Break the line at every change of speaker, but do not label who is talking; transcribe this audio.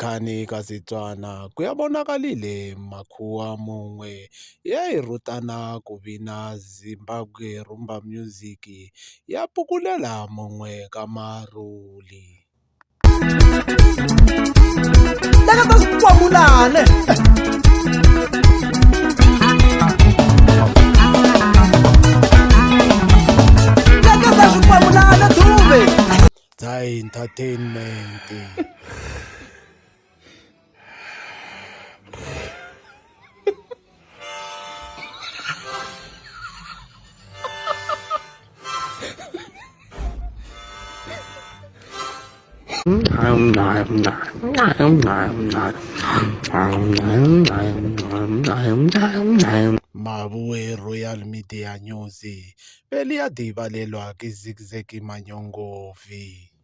khani ka Setswana kuyabonakalile makhuwa mongwe ya e rutana ku bina Zimbabwe Rumba Music ya pukulela mongwe ka maruli.
Lakata sikwamulane. Lakata sikwamulane Dube.
Za entertainment. Mabuwe Royal Media News beliya dibalelwa ke Zigzag Manyongovi.